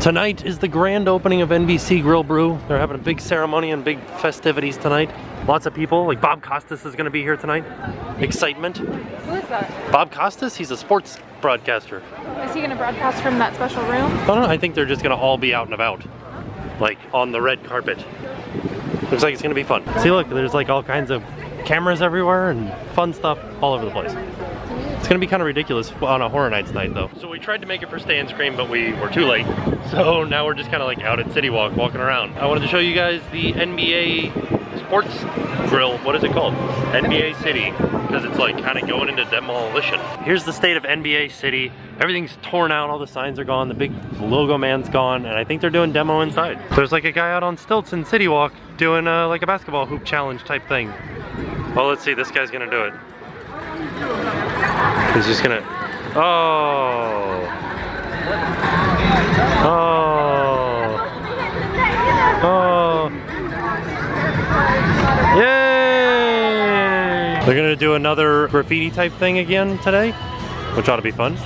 Tonight is the grand opening of NBC Grill Brew. They're having a big ceremony and big festivities tonight. Lots of people, like Bob Costas is gonna be here tonight. Excitement. Who is that? Bob Costas, he's a sports broadcaster. Is he gonna broadcast from that special room? I don't know, I think they're just gonna all be out and about. Like on the red carpet. Looks like it's gonna be fun. See, look, there's like all kinds of cameras everywhere and fun stuff all over the place. It's gonna be kind of ridiculous on a Horror Nights night though. So we tried to make it for Stay and Scream, but we were too late. So now we're just kind of like out at City Walk, walking around. I wanted to show you guys the NBA sports grill. What is it called? NBA City, because it's like kind of going into demolition. Here's the state of NBA City. Everything's torn out, all the signs are gone, the big logo man's gone, and I think they're doing demo inside. There's like a guy out on stilts in City Walk doing like a basketball hoop challenge type thing. Well, let's see, this guy's gonna do it. He's just gonna, oh. Yay! They're gonna do another graffiti type thing again today, which ought to be fun.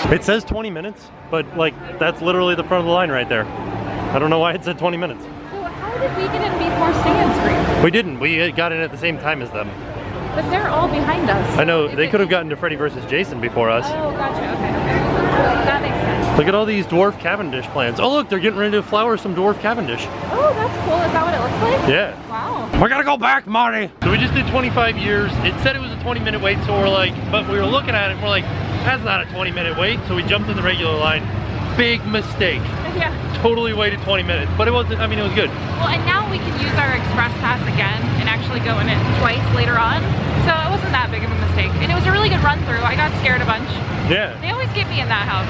It says 20 minutes, but like that's literally the front of the line right there. I don't know why it said 20 minutes. So how did we get in before Stay and Scream? We didn't. We got in at the same time as them. But they're all behind us. I know. They could have gotten to Freddy vs. Jason before us. Oh, gotcha. Okay. That makes sense. Look at all these dwarf Cavendish plants. Oh look, they're getting ready to flower some dwarf Cavendish. Oh, that's cool. Is that what it looks like? Yeah. Wow. We gotta go back, Marty. So we just did 25 years. It said it was a 20-minute wait, so we're like, but we were looking at it and we're like, that's not a 20-minute wait, so we jumped in the regular line. Big mistake. Yeah. Totally waited 20 minutes, but it wasn't, I mean, it was good. Well, and now we can use our express pass again and actually go in it twice later on. So it wasn't that big of a mistake. And it was a really good run through. I got scared a bunch. Yeah. They always get me in that house.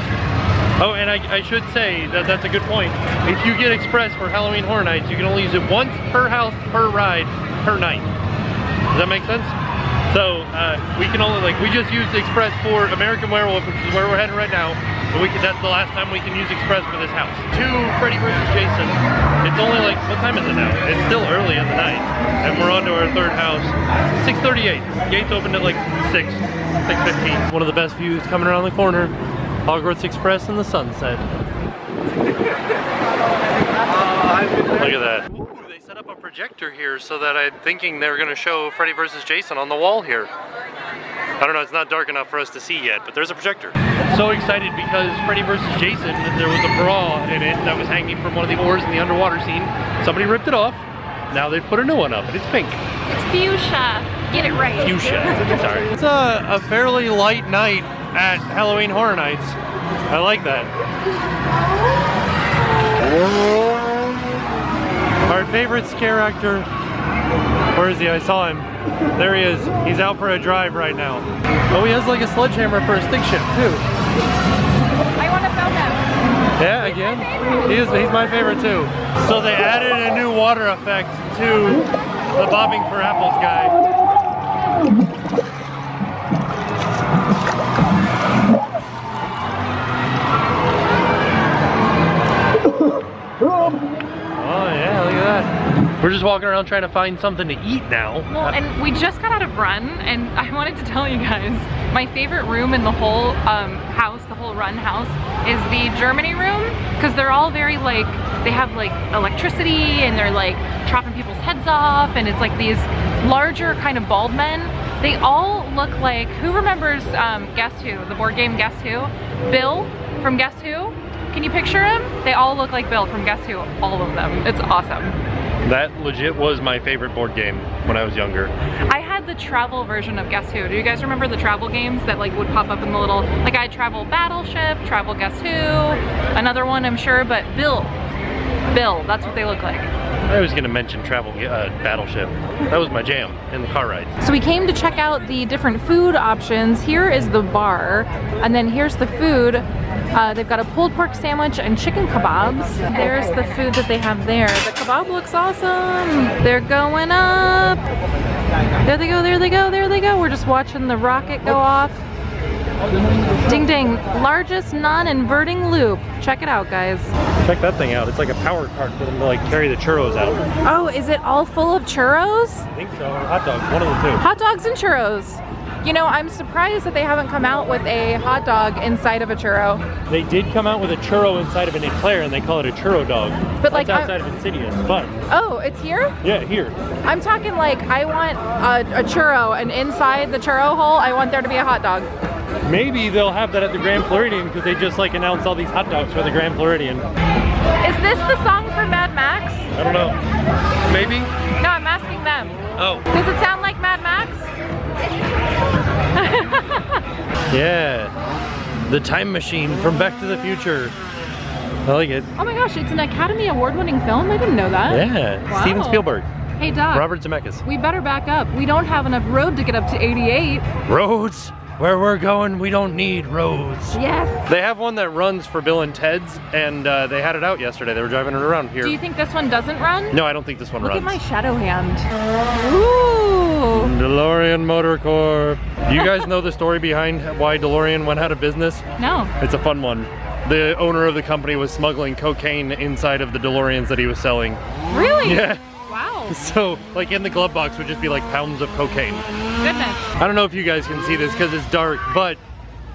Oh, and I should say that that's a good point. If you get express for Halloween Horror Nights, you can only use it once per house, per ride, per night. Does that make sense? So we can only, like, we just used Express for American Werewolf, which is where we're headed right now. But we can, that's the last time we can use Express for this house. To Freddy vs. Jason. It's only like, what time is it now? It's still early in the night. And we're on to our third house. 6:38. Gates opened at like 6:15. One of the best views coming around the corner. Hogwarts Express in the sunset. Look at that. Ooh, they set up a projector here so that I'm thinking they're gonna show Freddy vs. Jason on the wall here. I don't know, it's not dark enough for us to see yet, but there's a projector. So excited because Freddy vs. Jason, there was a bra in it that was hanging from one of the oars in the underwater scene. Somebody ripped it off. Now they've put a new one up, and it's pink. It's fuchsia. Get it right. Fuchsia. Sorry. It's a fairly light night at Halloween Horror Nights. I like that. Our favorite scare actor. Where is he? I saw him. There he is. He's out for a drive right now. Oh, he has like a sledgehammer for a stick shift too. I want to film him. Yeah, again. He's my favorite too. So they added a new water effect to the bobbing for apples guy. We're just walking around trying to find something to eat now. Well, and we just got out of run, and I wanted to tell you guys, my favorite room in the whole house, the whole run house, is the Germany room, because they're all very like, they have like electricity, and they're like chopping people's heads off, and it's like these larger kind of bald men. They all look like, who remembers Guess Who, the board game Guess Who? Bill from Guess Who? Can you picture him? They all look like Bill from Guess Who, all of them. It's awesome. That legit was my favorite board game when I was younger. I had the travel version of Guess Who. Do you guys remember the travel games that like would pop up in the little, like I had Travel Battleship, Travel Guess Who, another one I'm sure, but Bill, that's what they look like. I was gonna mention Travel Battleship. That was my jam in the car ride. So we came to check out the different food options. Here is the bar, and then here's the food. They've got a pulled pork sandwich and chicken kebabs. There's the food that they have there. The kebab looks awesome. They're going up. There they go, there they go, there they go. We're just watching the rocket go off. Ding ding, largest non-inverting loop. Check it out, guys. Check that thing out. It's like a power cart for them to like carry the churros out. Oh, is it all full of churros? I think so, or hot dogs, one of the two. Hot dogs and churros. You know, I'm surprised that they haven't come out with a hot dog inside of a churro. They did come out with a churro inside of an eclair, and they call it a churro dog. But like that's outside of Insidious, but... Oh, it's here? Yeah, here. I'm talking like, I want a churro, and inside the churro hole, I want there to be a hot dog. Maybe they'll have that at the Grand Floridian, because they just like announced all these hot dogs for the Grand Floridian. Is this the song for Mad Max? I don't know. Maybe? No, I'm asking them. Oh. Does it sound like Mad Max? Yeah. The Time Machine from Back to the Future. I like it. Oh my gosh, it's an Academy Award-winning film? I didn't know that. Yeah. Wow. Steven Spielberg. Hey Doc. Robert Zemeckis. We better back up. We don't have enough road to get up to 88. Roads? Where we're going, we don't need roads. Yes. They have one that runs for Bill and Ted's, and they had it out yesterday. They were driving it around here. Do you think this one doesn't run? No, I don't think this one runs. Look at my shadow hand. Ooh. DeLorean Motor Corp. Do you guys know the story behind why DeLorean went out of business? No. It's a fun one. The owner of the company was smuggling cocaine inside of the DeLoreans that he was selling. Really? Yeah. Wow. So, like in the glove box would just be like pounds of cocaine. Goodness. I don't know if you guys can see this because it's dark, but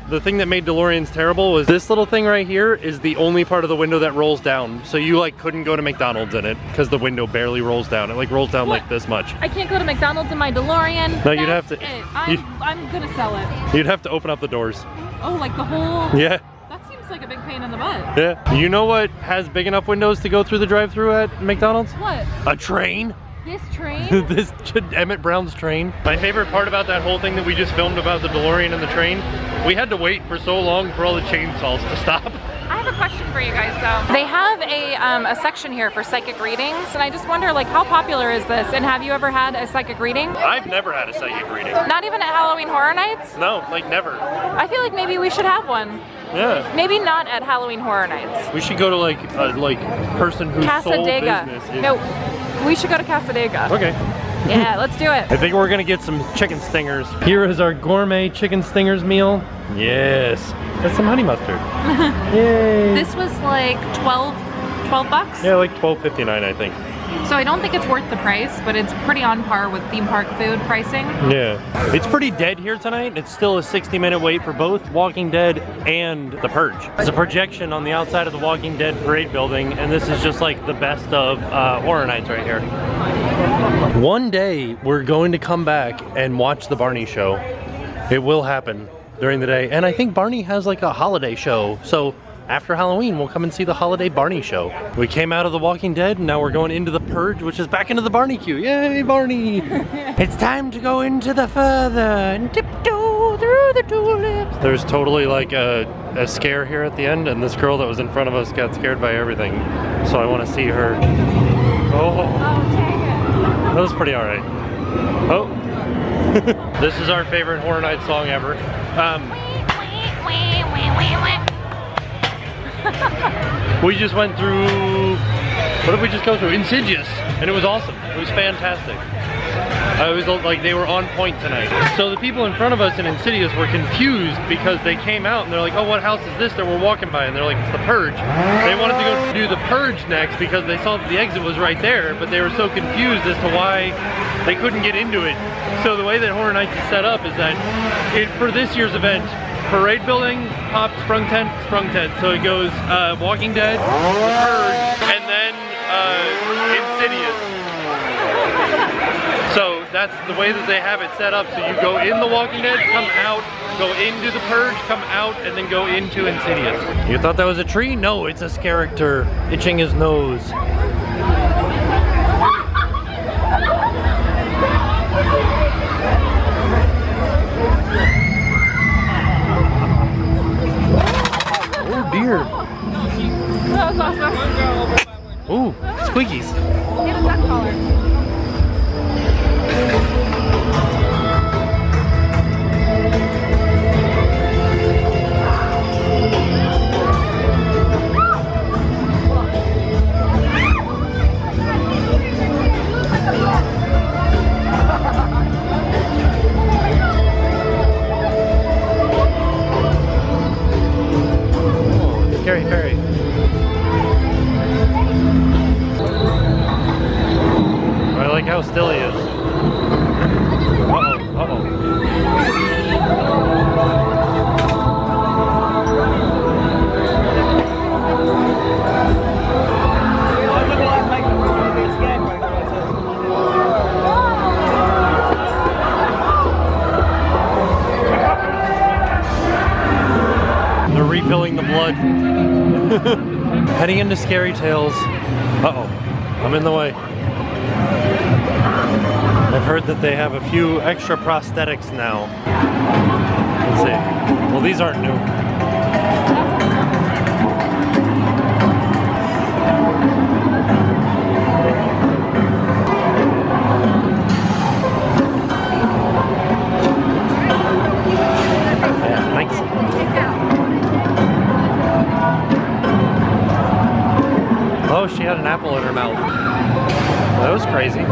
the thing that made DeLoreans terrible was this little thing right here is the only part of the window that rolls down. So you like couldn't go to McDonald's in it because the window barely rolls down. It like rolls down like this much. I can't go to McDonald's in my DeLorean. No, you'd have to. I'm gonna sell it. You'd have to open up the doors. Oh, like the whole. Yeah. That seems like a big pain in the butt. Yeah. You know what has big enough windows to go through the drive-thru at McDonald's? What? A train. This train? This Emmett Brown's train. My favorite part about that whole thing that we just filmed about the DeLorean and the train, we had to wait for so long for all the chainsaws to stop. I have a question for you guys though. They have a section here for psychic readings, and I just wonder like how popular is this, and have you ever had a psychic reading? I've never had a psychic reading. Not even at Halloween Horror Nights? No, like never. I feel like maybe we should have one. Yeah. Maybe not at Halloween Horror Nights. We should go to like a person whose sole business is... No, we should go to Casadega. Okay. Yeah, let's do it. I think we're gonna get some chicken stingers. Here is our gourmet chicken stingers meal. Yes. That's some honey mustard. Yay. This was like 12 bucks? Yeah, like $12.59 I think. So I don't think it's worth the price, but it's pretty on par with theme park food pricing. Yeah. It's pretty dead here tonight. It's still a 60-minute wait for both Walking Dead and The Purge. There's a projection on the outside of the Walking Dead parade building, and this is just like the best of horror nights right here. One day, we're going to come back and watch the Barney show. It will happen during the day. And I think Barney has like a holiday show, so after Halloween, we'll come and see the holiday Barney show. We came out of The Walking Dead, and now we're going into The Purge, which is back into the Barney queue. Yay, Barney! It's time to go into the further and tiptoe through the tulips. There's totally like a scare here at the end, and this girl that was in front of us got scared by everything. So I want to see her. Oh, that was pretty alright. Oh. This is our favorite Horror Night song ever. We just went through, what did we just go through? Insidious, and it was awesome. It was fantastic. I was like, they were on point tonight. So the people in front of us in Insidious were confused because they came out and they're like, oh, what house is this that we're walking by? And they're like, it's The Purge. They wanted to go do The Purge next because they saw that the exit was right there, but they were so confused as to why they couldn't get into it. So the way that Horror Nights is set up is that for this year's event, parade building, pop, sprung tent. So it goes Walking Dead, The Purge, and then Insidious. So that's the way that they have it set up. So you go in The Walking Dead, come out, go into The Purge, come out, and then go into Insidious. You thought that was a tree? No, it's a character itching his nose. Oh dear. That was awesome. Ooh, squeakies. Get a duck collar. Scary fairy. I like how still he is. Uh-oh, uh-oh. They're refilling the blood. Heading into Scary Tales. Uh-oh, I'm in the way. I've heard that they have a few extra prosthetics now. Let's see. Well, these aren't new. Yeah, nice. Oh, she had an apple in her mouth. That was crazy.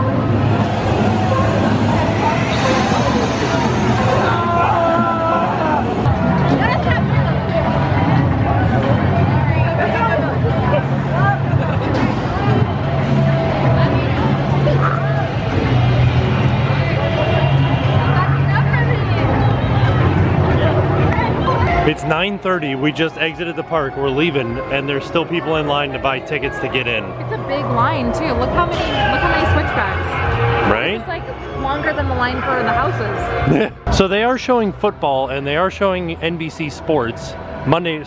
It's 9:30, we just exited the park, we're leaving, and there's still people in line to buy tickets to get in. It's a big line too. Look how many switchbacks. Right? It's like longer than the line for the houses. So they are showing football and they are showing NBC Sports,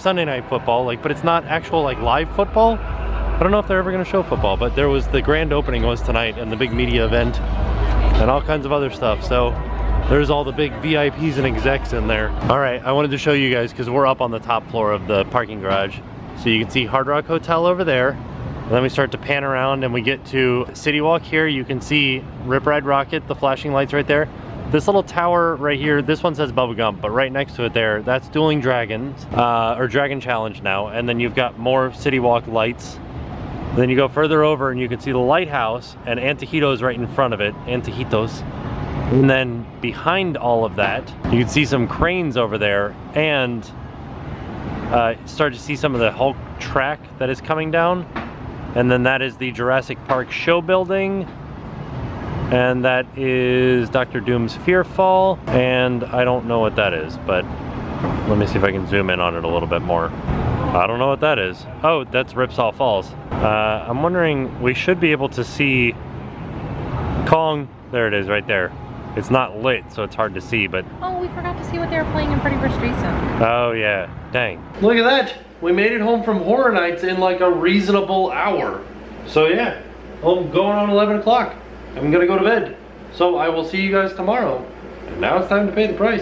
Sunday night football, but it's not actual live football. I don't know if they're ever gonna show football, but there was the grand opening was tonight and the big media event and all kinds of other stuff. So there's all the big VIPs and execs in there. All right, I wanted to show you guys because we're up on the top floor of the parking garage. So you can see Hard Rock Hotel over there. And then we start to pan around and we get to City Walk here. You can see Rip Ride Rockit, the flashing lights right there. This little tower right here, this one says Bubblegum, but right next to it there, that's Dueling Dragons, or Dragon Challenge now. And then you've got more City Walk lights. Then you go further over and you can see the lighthouse and Antojitos right in front of it, Antojitos. And then behind all of that, you can see some cranes over there and start to see some of the Hulk track that is coming down. And then that is the Jurassic Park show building. And that is Dr. Doom's Fearfall. And I don't know what that is, but let me see if I can zoom in on it a little bit more. I don't know what that is. Oh, that's Ripsaw Falls. I'm wondering, we should be able to see Kong. There it is right there. It's not lit, so it's hard to see, but... Oh, we forgot to see what they were playing in Freddy vs. Jason. Oh, yeah. Dang. Look at that. We made it home from Horror Nights in a reasonable hour. So, yeah. I'm going on 11 o'clock. I'm gonna go to bed. So, I will see you guys tomorrow. And now it's time to pay the price.